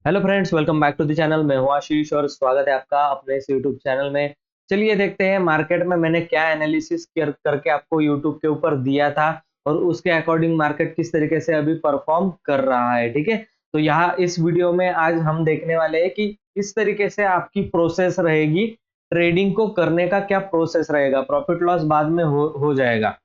Hello friends, welcome back to the channel. मैं हूं आशीष और स्वागत है आपका अपने इस यूट्यूब चैनल में। चलिए देखते हैं मार्केट में मैंने क्या एनालिसिस करके आपको यूट्यूब के ऊपर दिया था और उसके अकॉर्डिंग मार्केट किस तरीके से अभी परफॉर्म कर रहा है। ठीक है, तो यहाँ इस वीडियो में आज हम देखने वाले हैं कि किस तरीके से आपकी प्रोसेस रहेगी, ट्रेडिंग को करने का क्या प्रोसेस रहेगा। प्रॉफिट लॉस बाद में हो जाएगा।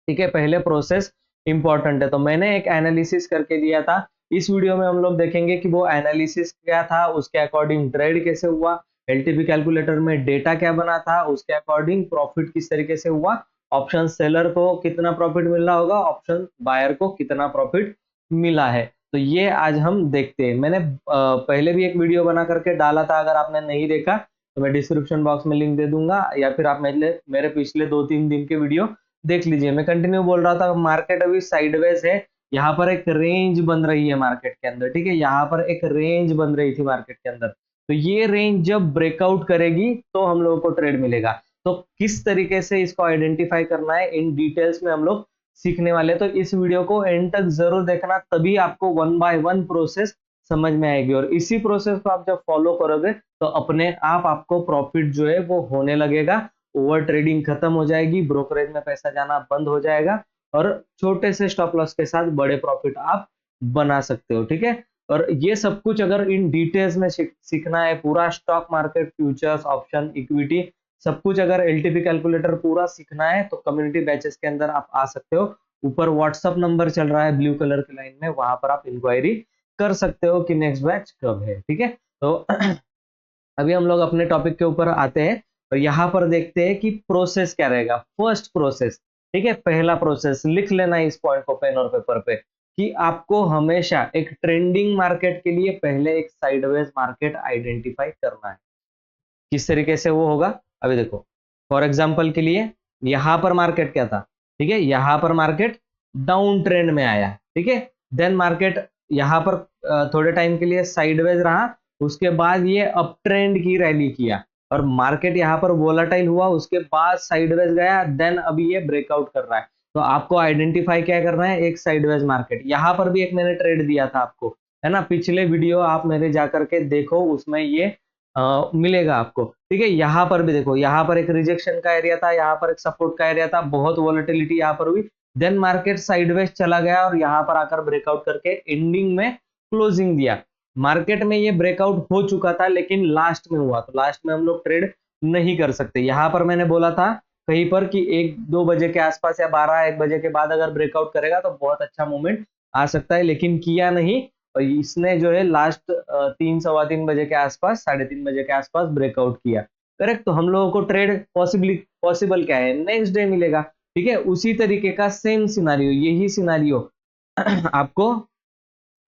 ठीक है, पहले प्रोसेस इंपॉर्टेंट है। तो मैंने एक एनालिसिस करके दिया था। इस वीडियो में हम लोग देखेंगे कि वो एनालिसिस क्या था, उसके अकॉर्डिंग ट्रेड कैसे हुआ, एलटीपी कैलकुलेटर में डेटा क्या बना था, उसके अकॉर्डिंग प्रॉफिट किस तरीके से हुआ, ऑप्शन सेलर को कितना प्रॉफिट मिल रहा होगा, ऑप्शन बायर को कितना प्रॉफिट मिला है। तो ये आज हम देखते हैं। मैंने पहले भी एक वीडियो बना करके डाला था, अगर आपने नहीं देखा तो मैं डिस्क्रिप्शन बॉक्स में लिंक दे दूंगा, या फिर आप मेरे पिछले 2-3 दिन के वीडियो देख लीजिए। मैं कंटिन्यू बोल रहा था, मार्केट अभी साइडवेज है। यहाँ पर एक रेंज बन रही है मार्केट के अंदर। ठीक है, यहाँ पर एक रेंज बन रही थी मार्केट के अंदर। तो ये रेंज जब ब्रेकआउट करेगी तो हम लोगों को ट्रेड मिलेगा। तो किस तरीके से इसको आइडेंटिफाई करना है, इन डिटेल्स में हम लोग सीखने वाले। तो इस वीडियो को एंड तक जरूर देखना, तभी आपको वन बाय वन प्रोसेस समझ में आएगी। और इसी प्रोसेस को आप जब फॉलो करोगे तो अपने आप आपको प्रॉफिट जो है वो होने लगेगा। ओवर ट्रेडिंग खत्म हो जाएगी, ब्रोकरेज में पैसा जाना बंद हो जाएगा और छोटे से स्टॉप लॉस के साथ बड़े प्रॉफिट आप बना सकते हो। ठीक है, और ये सब कुछ अगर इन डिटेल्स में सीखना है, पूरा stock market, futures, option, equity, सब कुछ अगर एलटीपी कैलकुलेटर पूरा सीखना है तो कम्युनिटी बैचेस के अंदर आप आ सकते हो। ऊपर व्हाट्सअप नंबर चल रहा है ब्लू कलर की लाइन में, वहां पर आप इंक्वायरी कर सकते हो कि नेक्स्ट बैच कब है। ठीक है, तो अभी हम लोग अपने टॉपिक के ऊपर आते हैं। तो यहाँ पर देखते हैं कि प्रोसेस क्या रहेगा। फर्स्ट प्रोसेस, ठीक है, पहला प्रोसेस लिख लेना इस पॉइंट को पेन और पेपर पे, कि आपको हमेशा एक ट्रेंडिंग मार्केट के लिए पहले एक साइडवेज मार्केट आइडेंटिफाई करना है। किस तरीके से वो होगा, अभी देखो। फॉर एग्जांपल के लिए यहाँ पर मार्केट क्या था, ठीक है, यहाँ पर मार्केट डाउन ट्रेंड में आया। ठीक है, देन मार्केट यहाँ पर थोड़े टाइम के लिए साइडवेज रहा, उसके बाद ये अप ट्रेंड की रैली किया और मार्केट यहाँ पर वोलाटाइल हुआ, उसके बाद साइडवेज गया, देन अभी ये ब्रेकआउट कर रहा है। तो आपको आइडेंटिफाई क्या करना है, एक साइडवेज मार्केट। यहाँ पर भी एक मैंने ट्रेड दिया था आपको, है ना, पिछले वीडियो आप मेरे जाकर के देखो, उसमें ये मिलेगा आपको। ठीक है, यहाँ पर भी देखो, यहाँ पर एक रिजेक्शन का एरिया था, यहाँ पर एक सपोर्ट का एरिया था, बहुत वॉलेटिलिटी यहाँ पर हुई। देन मार्केट साइडवेज चला गया और यहाँ पर आकर ब्रेकआउट करके एंडिंग में क्लोजिंग दिया। मार्केट में ये ब्रेकआउट हो चुका था लेकिन लास्ट में हुआ, तो लास्ट में हम लोग ट्रेड नहीं कर सकते। यहाँ पर मैंने बोला था कहीं पर कि 1-2 बजे के आसपास या 12-1 बजे के बाद अगर ब्रेकआउट करेगा तो बहुत अच्छा मूवमेंट आ सकता है, लेकिन किया नहीं। और इसने जो है लास्ट 3-3:15 बजे के आसपास, 3:30 बजे के आसपास ब्रेकआउट किया। करेक्ट, तो हम लोगों को ट्रेड पॉसिबल क्या है, नेक्स्ट डे मिलेगा। ठीक है, उसी तरीके का सेम सिनारियो, यही सिनारियो आपको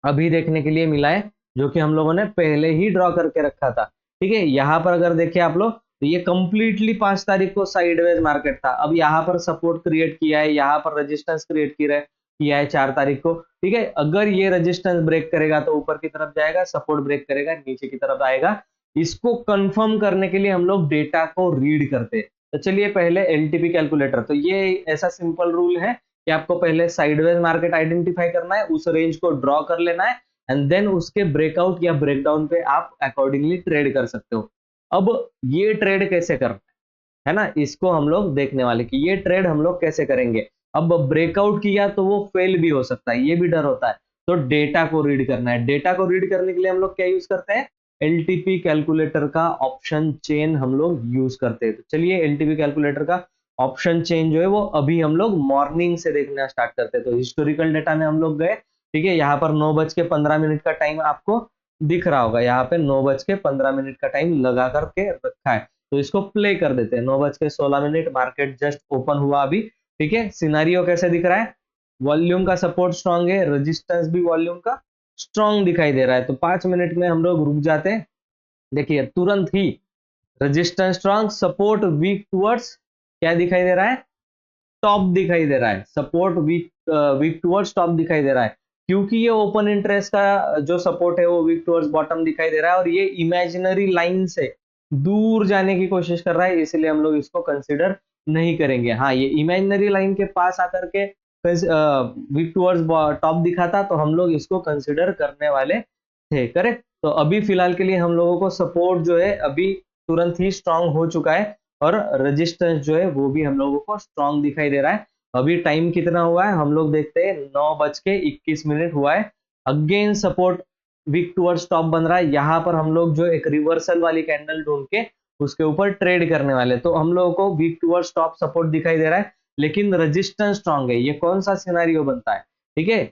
अभी देखने के लिए मिला है, जो कि हम लोगों ने पहले ही ड्रॉ करके रखा था। ठीक है, यहाँ पर अगर देखिए आप लोग, तो ये कंप्लीटली 5 तारीख को साइडवेज मार्केट था। अब यहाँ पर सपोर्ट क्रिएट किया है, यहाँ पर रेजिस्टेंस क्रिएट किया है 4 तारीख को। ठीक है, अगर ये रेजिस्टेंस ब्रेक करेगा तो ऊपर की तरफ जाएगा, सपोर्ट ब्रेक करेगा नीचे की तरफ आएगा। इसको कंफर्म करने के लिए हम लोग डेटा को रीड करते हैं। तो चलिए पहले एलटीपी कैलकुलेटर, तो ये ऐसा सिंपल रूल है कि आपको पहले साइडवेज मार्केट आइडेंटिफाई करना है, उस रेंज को ड्रॉ कर लेना है, एंड देन उसके ब्रेकआउट या ब्रेकडाउन पे आप अकॉर्डिंगली ट्रेड कर सकते हो। अब ये ट्रेड कैसे करना है ना, इसको हम लोग देखने वाले कि ये ट्रेड हम लोग कैसे करेंगे। अब ब्रेकआउट किया तो वो फेल भी हो सकता है, ये भी डर होता है। तो डेटा को रीड करना है। डेटा को रीड करने के लिए हम लोग क्या यूज करते हैं, एलटीपी कैलकुलेटर का ऑप्शन चेन हम लोग यूज करते हैं। तो चलिए एलटीपी कैलकुलेटर का ऑप्शन चेन जो है वो अभी हम लोग मॉर्निंग से देखना स्टार्ट करते हैं। तो हिस्टोरिकल डेटा में हम लोग गए। ठीक है, यहाँ पर 9:15 का टाइम आपको दिख रहा होगा, यहाँ पे 9:15 का टाइम लगा करके रखा है। तो इसको प्ले कर देते हैं। 9:16 मार्केट जस्ट ओपन हुआ अभी। ठीक है, सिनारियो कैसे दिख रहा है, वॉल्यूम का सपोर्ट स्ट्रांग है, रेजिस्टेंस भी वॉल्यूम का स्ट्रांग दिखाई दे रहा है। तो 5 मिनट में हम लोग रुक जाते हैं। देखिए तुरंत ही resistance strong, support weak towards, क्या दिखाई दे रहा है, टॉप दिखाई दे रहा है। Support weak weak towards top दिखाई दे रहा है, क्योंकि ये ओपन इंटरेस्ट का जो सपोर्ट है वो वीक टूवर्ड्स बॉटम दिखाई दे रहा है और ये इमेजिनरी लाइन से दूर जाने की कोशिश कर रहा है, इसलिए हम लोग इसको कंसिडर नहीं करेंगे। हाँ, ये इमेजिनरी लाइन के पास आकर के वीक टूवर्ड्स टॉप दिखा था तो हम लोग इसको कंसिडर करने वाले थे। करेक्ट, तो अभी फिलहाल के लिए हम लोगों को सपोर्ट जो है अभी तुरंत ही स्ट्रांग हो चुका है और रेजिस्टेंस जो है वो भी हम लोगों को स्ट्रांग दिखाई दे रहा है। अभी टाइम कितना हुआ है हम लोग देखते हैं, 9:21 हुआ है। Again support weak towards top बन रहा है। यहाँ पर हम लोग जो एक रिवर्सल वाली कैंडल ढूंढ के उसके ऊपर ट्रेड करने वाले, तो हम लोगों को वीक टूवर्ड्स टॉप सपोर्ट दिखाई दे रहा है लेकिन रेजिस्टेंस स्ट्रांग है। ये कौन सा सिनेरियो बनता है, ठीक है?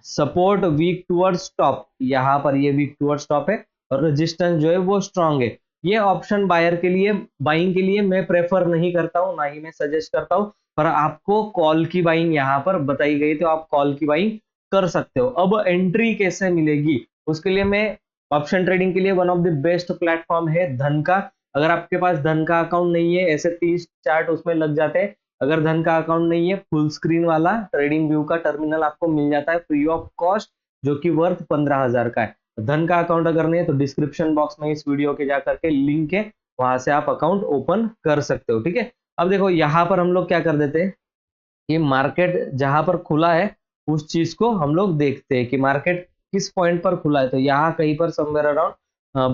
सपोर्ट वीक टूवर्ड्स टॉप, यहाँ पर ये वीक टूवर्ड्स टॉप है और रेजिस्टेंस जो है वो स्ट्रांग है। ये ऑप्शन बायर के लिए, बाइंग के लिए मैं प्रेफर नहीं करता हूं, ना ही मैं सजेस्ट करता हूं, पर आपको कॉल की बाइंग यहाँ पर बताई गई तो आप कॉल की बाइंग कर सकते हो। अब एंट्री कैसे मिलेगी उसके लिए मैं, ऑप्शन ट्रेडिंग के लिए one of the best platform है धन का। अगर आपके पास धन का अकाउंट नहीं है, ऐसे 30 चार्ट उसमें लग जाते हैं। अगर धन का अकाउंट नहीं है, फुल स्क्रीन वाला ट्रेडिंग व्यू का टर्मिनल आपको मिल जाता है फ्री ऑफ कॉस्ट, जो कि वर्थ 15,000 का है। धन का अकाउंट अगर नहीं है तो डिस्क्रिप्शन बॉक्स में इस वीडियो के जाकर के लिंक है, वहां से आप अकाउंट ओपन कर सकते हो, ठीक है? अब देखो यहाँ पर हम लोग क्या कर देते हैं, ये मार्केट जहां पर खुला है उस चीज को हम लोग देखते हैं कि मार्केट किस पॉइंट पर खुला है। तो यहाँ कहीं पर समवेयर अराउंड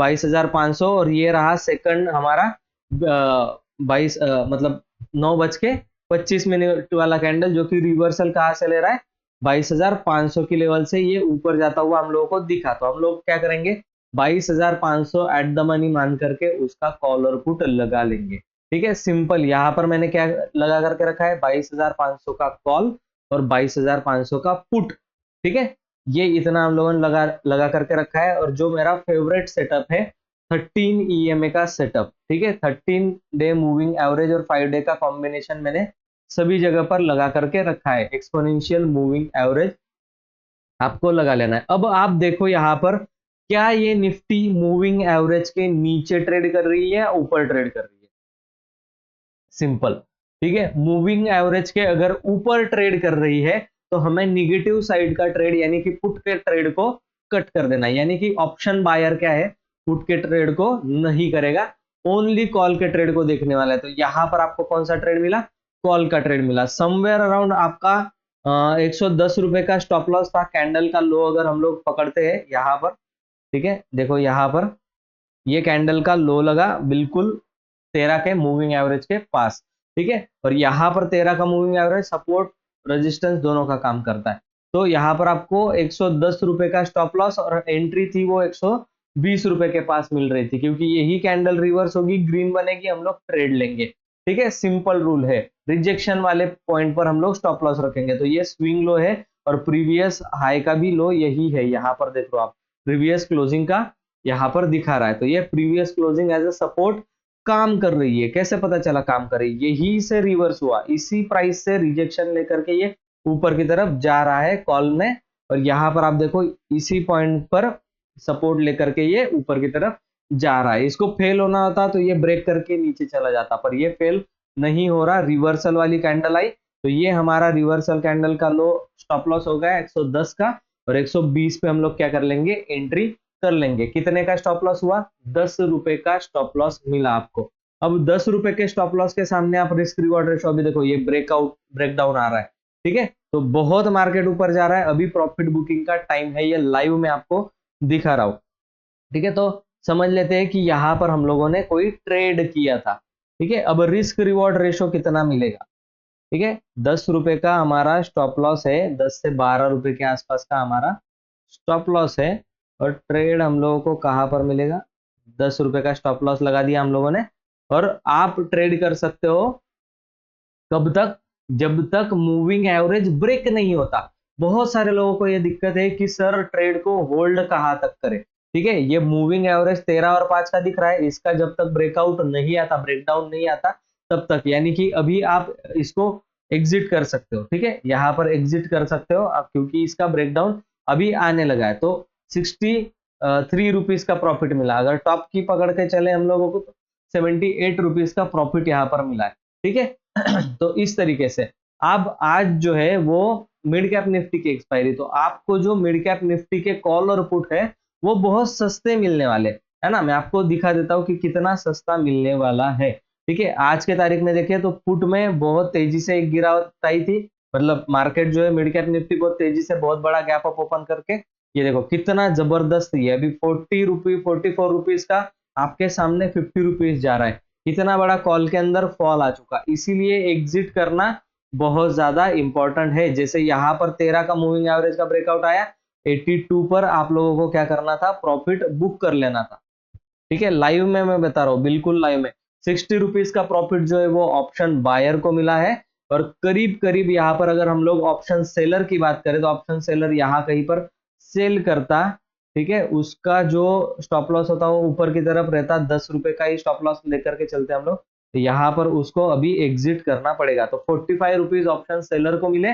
22,500, और ये रहा सेकंड हमारा 22 मतलब 9:25 वाला कैंडल, जो कि रिवर्सल कहाँ से ले रहा है, 22,500 की लेवल से ये ऊपर जाता हुआ हम लोगों को दिखा। तो हम लोग क्या करेंगे, 22,500 एट द मनी मान करके उसका कॉल और पुट लगा लेंगे, ठीक है? सिंपल। यहाँ पर मैंने क्या लगा करके रखा है, 22,500 का कॉल और 22,500 का पुट, ठीक है? ये इतना हम लोगों ने लगा करके रखा है। और जो मेरा फेवरेट सेटअप है 13 EMA का सेटअप, ठीक है? 13 डे मूविंग एवरेज और 5 डे का कॉम्बिनेशन मैंने सभी जगह पर लगा करके रखा है। एक्सपोनेंशियल मूविंग एवरेज आपको लगा लेना है। अब आप देखो यहाँ पर, क्या ये निफ्टी मूविंग एवरेज के नीचे ट्रेड कर रही है या ऊपर ट्रेड कर रही है? सिंपल, ठीक है? मूविंग एवरेज के अगर ऊपर ट्रेड कर रही है तो हमें निगेटिव साइड का ट्रेड यानी कि पुट के ट्रेड को कट कर देना है। यानी कि ऑप्शन बायर क्या है, पुट के ट्रेड को नहीं करेगा, ओनली कॉल के ट्रेड को देखने वाला है। तो यहां पर आपको कौन सा ट्रेड मिला, कॉल का ट्रेड मिला। समवेयर अराउंड आपका 110 रुपए का स्टॉप लॉस था। कैंडल का लो अगर हम लोग पकड़ते हैं यहाँ पर, ठीक है, देखो यहाँ पर ये कैंडल का लो लगा बिल्कुल 13 के मूविंग एवरेज के पास, ठीक है? और यहाँ पर 13 का मूविंग एवरेज सपोर्ट रेजिस्टेंस दोनों का काम करता है। तो यहाँ पर आपको 110 रुपए का स्टॉप लॉस और एंट्री थी वो 120 रुपए के पास मिल रही थी, क्योंकि यही कैंडल रिवर्स होगी, ग्रीन बनेगी, हम लोग ट्रेड लेंगे, ठीक है? सिंपल रूल है। रिजेक्शन वाले पॉइंट पर हम लोग स्टॉप लॉस रखेंगे। तो ये स्विंग लो है और प्रीवियस हाई का भी लो यही है। यहाँ पर देख लो आप, प्रीवियस क्लोजिंग का यहाँ पर दिखा रहा है। तो ये previous closing as a support काम कर रही है। कैसे पता चला काम कर रही है, यही से रिवर्स हुआ, इसी प्राइस से रिजेक्शन लेकर के ये ऊपर की तरफ जा रहा है कॉल में। और यहाँ पर आप देखो इसी पॉइंट पर सपोर्ट लेकर के ये ऊपर की तरफ जा रहा है। इसको फेल होना होता तो ये ब्रेक करके नीचे चला जाता, पर ये फेल नहीं हो रहा। रिवर्सल वाली कैंडल आई तो ये हमारा रिवर्सल कैंडल का लो स्टॉप लॉस हो गया 110 का, और 120 पे हम लोग क्या कर लेंगे, एंट्री कर लेंगे। कितने का स्टॉप लॉस हुआ, 10 रुपए का स्टॉप लॉस मिला आपको। अब 10 रुपए के स्टॉप लॉस के सामने आप रिस्क रिवॉर्ड रेशो अभी देखो ये ब्रेकआउट ब्रेकडाउन आ रहा है, ठीक है? तो बहुत मार्केट ऊपर जा रहा है, अभी प्रॉफिट बुकिंग का टाइम है, ये लाइव में आपको दिखा रहा हूं, ठीक है? तो समझ लेते हैं कि यहाँ पर हम लोगों ने कोई ट्रेड किया था, ठीक है? अब रिस्क रिवॉर्ड रेशो कितना मिलेगा, ठीक है? 10 रुपए का हमारा स्टॉप लॉस है, 10 से 12 रुपए के आसपास का हमारा स्टॉप लॉस है। और ट्रेड हम लोगों को कहां पर मिलेगा, 10 रुपए का स्टॉप लॉस लगा दिया हम लोगों ने। और आप ट्रेड कर सकते हो कब तक, जब तक मूविंग एवरेज ब्रेक नहीं होता। बहुत सारे लोगों को यह दिक्कत है कि सर ट्रेड को होल्ड कहां तक करें, ठीक है? ये मूविंग एवरेज 13 और 5 का दिख रहा है, इसका जब तक ब्रेकआउट नहीं आता, ब्रेकडाउन नहीं आता, तब तक, यानी कि अभी आप इसको एग्जिट कर सकते हो, ठीक है? यहाँ पर एग्जिट कर सकते हो आप, क्योंकि इसका ब्रेकडाउन अभी आने लगा है। तो 63 रुपीज का प्रॉफिट मिला। अगर टॉप की पकड़ के चले हम लोगों को तो 78 रुपीज का प्रॉफिट यहाँ पर मिला है, ठीक है? तो इस तरीके से अब आज जो है वो मिड कैप निफ्टी की एक्सपायरी, तो आपको जो मिड कैप निफ्टी के कॉल और पुट है वो बहुत सस्ते मिलने वाले, है ना? मैं आपको दिखा देता हूँ कि कितना सस्ता मिलने वाला है, ठीक है? आज के तारीख में देखिए तो पुट में बहुत तेजी से एक गिरावट आई थी, मतलब मार्केट जो है मिड कैप निफ्टी बहुत तेजी से बहुत बड़ा गैप अप ओपन करके ये देखो कितना जबरदस्त ये अभी 44 रुपीज का आपके सामने 50 रुपीज जा रहा है। कितना बड़ा कॉल के अंदर फॉल आ चुका, इसीलिए एग्जिट करना बहुत ज्यादा इंपॉर्टेंट है। जैसे यहाँ पर 13 का मूविंग एवरेज का ब्रेकआउट आया, 82 पर आप लोगों को क्या करना था, प्रॉफिट बुक कर लेना था। ठीक है, लाइव में मैं बता रहा हूँ, बिल्कुल लाइव में 60 रुपीज का प्रॉफिट जो है वो ऑप्शन बायर को मिला है। और करीब करीब यहाँ पर अगर हम लोग ऑप्शन सेलर की बात करें तो ऑप्शन सेलर यहाँ कहीं पर सेल करता, ठीक है, उसका जो स्टॉप लॉस होता है वो ऊपर की तरफ रहता, 10 रुपए का ही स्टॉप लॉस लेकर के चलते हम लोग। तो यहाँ पर उसको अभी एग्जिट करना पड़ेगा। तो 45 रुपीज ऑप्शन सेलर को मिले,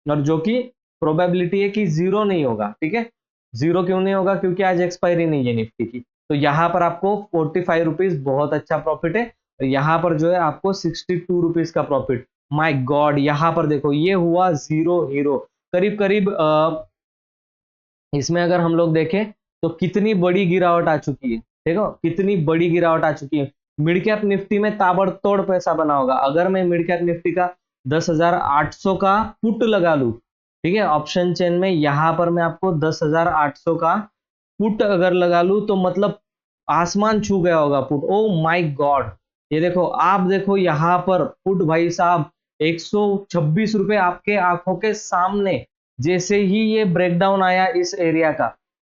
और जो कि प्रोबेबिलिटी है कि जीरो नहीं होगा। ठीक है, जीरो क्यों नहीं होगा, क्योंकि आज एक्सपायरी नहीं है निफ्टी की। तो यहाँ पर आपको 45 रुपीज बहुत अच्छा प्रॉफिट है। और यहाँ पर जो है आपको 62 रुपीज का प्रॉफिट। माय गॉड, यहाँ पर देखो ये हुआ जीरो हीरो। करीब करीब इसमें अगर हम लोग देखें तो कितनी बड़ी गिरावट आ चुकी है, देखो कितनी बड़ी गिरावट आ चुकी है। मिड कैप निफ्टी में ताबड़तोड़ पैसा बना होगा। अगर मैं मिड कैप निफ्टी का 10,800 का पुट लगा लूं, ठीक है, ऑप्शन चेन में यहाँ पर मैं आपको 10,800 का पुट अगर लगा लूं तो मतलब आसमान छू गया होगा पुट। ओ माय गॉड, ये देखो, आप देखो यहाँ पर पुट भाई साहब 126 रुपए आपके आंखों के सामने। जैसे ही ये ब्रेकडाउन आया इस एरिया का,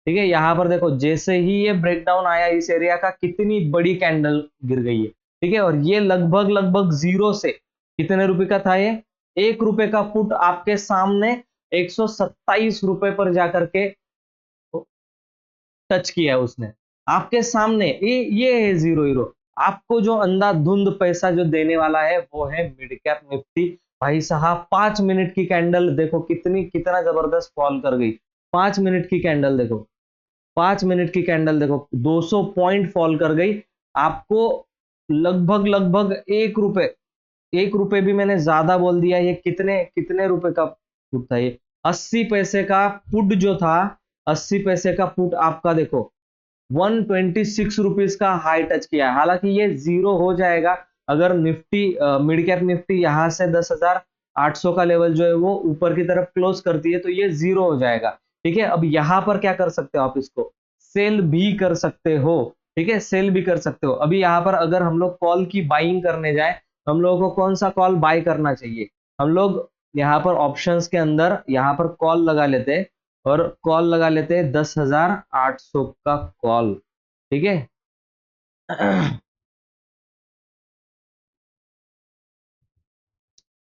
ठीक है, यहाँ पर देखो जैसे ही ये ब्रेकडाउन आया इस एरिया का, कितनी बड़ी कैंडल गिर गई है। ठीक है, और ये लगभग लगभग जीरो से कितने रुपए का था ये, 1 रुपए का पुट आपके सामने 127 रुपए पर जाकर के टच किया है उसने आपके सामने। ये है जीरो हीरो। आपको जो अंधाधुंध पैसा जो देने वाला है वो है मिड कैप निफ्टी। भाई साहब 5 मिनट की कैंडल देखो कितना जबरदस्त फॉल कर गई। 5 मिनट की कैंडल देखो, 5 मिनट की कैंडल देखो, 200 पॉइंट फॉल कर गई। आपको लगभग लगभग 1 रुपए, 1 रुपए भी मैंने ज्यादा बोल दिया। ये कितने कितने रुपए का पुट था ये, 80 पैसे का पुट जो था, 80 पैसे का पुट आपका देखो 126 रुपीज का हाई टच किया है। हालांकि ये जीरो हो जाएगा अगर निफ्टी मिड कैप निफ्टी यहां से 10,800 का लेवल जो है वो ऊपर की तरफ क्लोज करती है तो ये जीरो हो जाएगा। ठीक है, अब यहां पर क्या कर सकते हो आप, इसको सेल भी कर सकते हो। ठीक है, सेल भी कर सकते हो। अभी यहाँ पर अगर हम लोग कॉल की बाइंग करने जाए, हम लोगों को कौन सा कॉल बाय करना चाहिए, हम लोग यहाँ पर ऑप्शंस के अंदर यहाँ पर कॉल लगा लेते हैं, और कॉल लगा लेते हैं 10,800 का कॉल। ठीक है,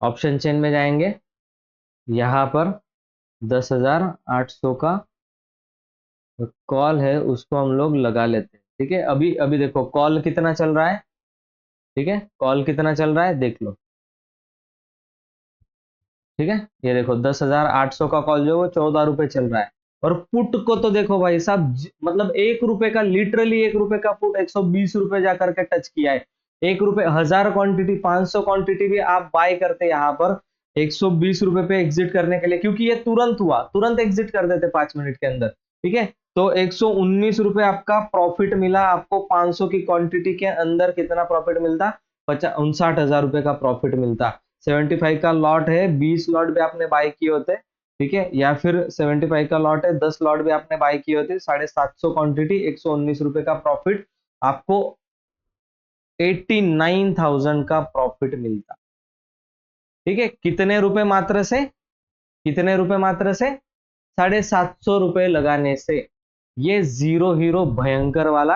ऑप्शन चेन में जाएंगे, यहाँ पर 10,800 का कॉल है उसको हम लोग लगा लेते हैं। ठीक है, अभी अभी देखो कॉल कितना चल रहा है। ठीक है, कॉल कितना चल रहा है देख लो। ठीक है, ये देखो 10,800 का कॉल जो वो 14 रुपए चल रहा है। और पुट को तो देखो भाई साहब, मतलब 1 रुपए का, लिटरली 1 रुपए का पुट 120 रुपए जाकर के टच किया है। 1 रुपए, 1000 क्वांटिटी, 500 क्वांटिटी भी आप बाय करते यहाँ पर 120 रुपए पे एग्जिट करने के लिए, क्योंकि ये तुरंत हुआ, तुरंत एग्जिट कर देते 5 मिनट के अंदर। ठीक है, तो 119 रुपए आपका प्रॉफिट मिला आपको। 500 की क्वांटिटी के अंदर कितना प्रॉफिट मिलता, 59,000 रुपए का प्रॉफिट मिलता। 75 का लॉट है, 20 लॉट भी आपने बाय किए होते, ठीक है, या फिर 75 का लॉट है, 10 लॉट भी आपने बाय किए होते, 750 क्वांटिटी, 119 रुपए का प्रॉफिट, आपको 89,000 का प्रॉफिट मिलता। ठीक है, कितने रुपए मात्र से, कितने रुपए मात्र से, 750 रुपए लगाने से। ये जीरो हीरो भयंकर वाला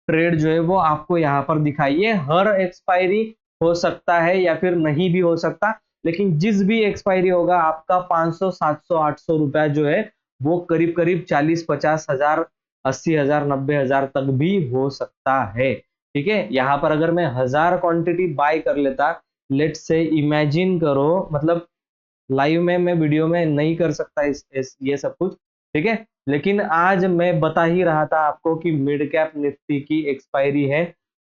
ट्रेड जो है वो आपको यहाँ पर दिखाइए। हर एक्सपायरी हो सकता है या फिर नहीं भी हो सकता, लेकिन जिस भी एक्सपायरी होगा आपका 500, 700, 800 रुपया जो है वो करीब करीब 40-50 हजार, 80 हजार, 90 हजार तक भी हो सकता है। ठीक है, यहाँ पर अगर मैं 1000 क्वांटिटी बाय कर लेता, लेट से इमेजिन करो, मतलब लाइव में मैं वीडियो में नहीं कर सकता ये सब कुछ। ठीक है, लेकिन आज मैं बता ही रहा था आपको कि मिड कैप निफ्टी की एक्सपायरी है।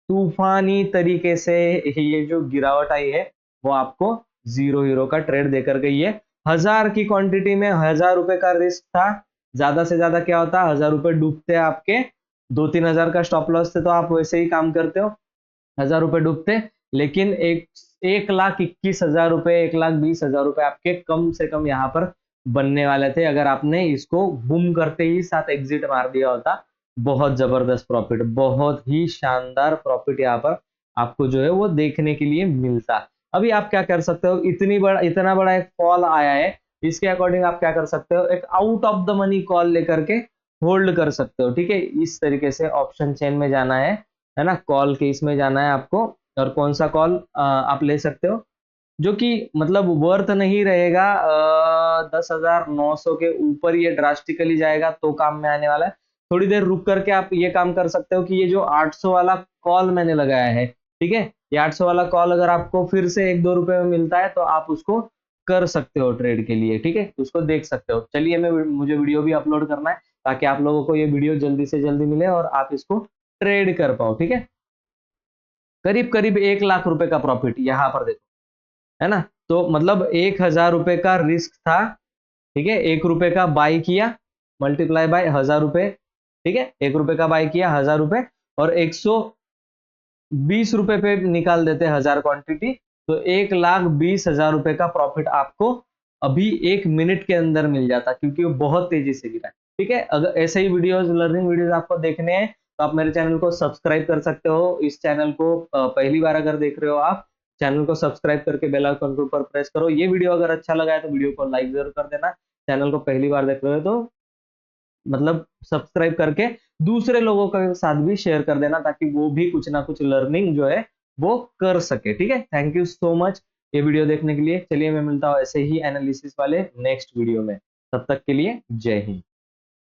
तूफानी तरीके से ये जो गिरावट आई है वो आपको जीरो हीरो का ट्रेड देकर गई है। 1000 की क्वांटिटी में 1000 रुपए का रिस्क था, ज्यादा से ज्यादा क्या होता, 1000 रुपए डूबते आपके, 2-3 हजार का स्टॉप लॉस थे तो आप वैसे ही काम करते हो, 1000 रुपए डूबते। लेकिन 1,21,000 रुपए, 1,20,000 रुपए आपके कम से कम यहाँ पर बनने वाले थे अगर आपने इसको बूम करते ही साथ एग्जिट मार दिया होता। बहुत जबरदस्त प्रॉफिट, बहुत ही शानदार प्रॉफिट यहाँ पर आपको जो है वो देखने के लिए मिलता। अभी आप क्या कर सकते हो, इतना बड़ा एक फॉल आया है, इसके अकॉर्डिंग आप क्या कर सकते हो, एक out of the money call लेकर के होल्ड कर सकते हो। ठीक है, इस तरीके से ऑप्शन चेन में जाना है ना, कॉल के इसमें जाना है आपको। और कौन सा कॉल आप ले सकते हो जो कि मतलब वर्थ नहीं रहेगा, 10,900 के ऊपर ये ड्रास्टिकली जाएगा तो काम में आने वाला है। थोड़ी देर रुक करके आप ये काम कर सकते हो कि ये जो 800 वाला कॉल मैंने लगाया है, ठीक है, ये 800 वाला कॉल अगर आपको फिर से 1-2 रुपए में मिलता है तो आप उसको कर सकते हो ट्रेड के लिए। ठीक है, उसको देख सकते हो। चलिए, मुझे वीडियो भी अपलोड करना है ताकि आप लोगों को ये वीडियो जल्दी से जल्दी मिले और आप इसको ट्रेड कर पाओ। ठीक है, करीब करीब 1 लाख रुपए का प्रॉफिट यहाँ पर देखो, है ना। तो मतलब 1,000 रुपए का रिस्क था। ठीक है, 1 रुपए का बाई किया, मल्टीप्लाई बाय 1,000 रुपए। ठीक है, 1 रुपए का बाई किया 1,000 रुपए, और 120 रुपए पे निकाल देते हैं 1,000 क्वांटिटी, तो 1,20,000 रुपए का प्रॉफिट आपको अभी 1 मिनट के अंदर मिल जाता, क्योंकि वो बहुत तेजी से गिरा है। ठीक है, अगर ऐसे ही वीडियोस, लर्निंग वीडियोस आपको देखने हैं तो आप मेरे चैनल को सब्सक्राइब कर सकते हो। इस चैनल को पहली बार अगर देख रहे हो आप, चैनल को सब्सक्राइब करके बेल आइकन के ऊपर प्रेस करो। ये वीडियो अगर अच्छा लगा है तो वीडियो को लाइक जरूर कर देना। चैनल को पहली बार देख रहे हो तो मतलब सब्सक्राइब करके दूसरे लोगों के साथ भी शेयर कर देना, ताकि वो भी कुछ ना कुछ लर्निंग जो है वो कर सके। ठीक है, थैंक यू सो मच ये वीडियो देखने के लिए। चलिए, मैं मिलता हूँ ऐसे ही एनालिसिस वाले नेक्स्ट वीडियो में। तब तक के लिए जय हिंद।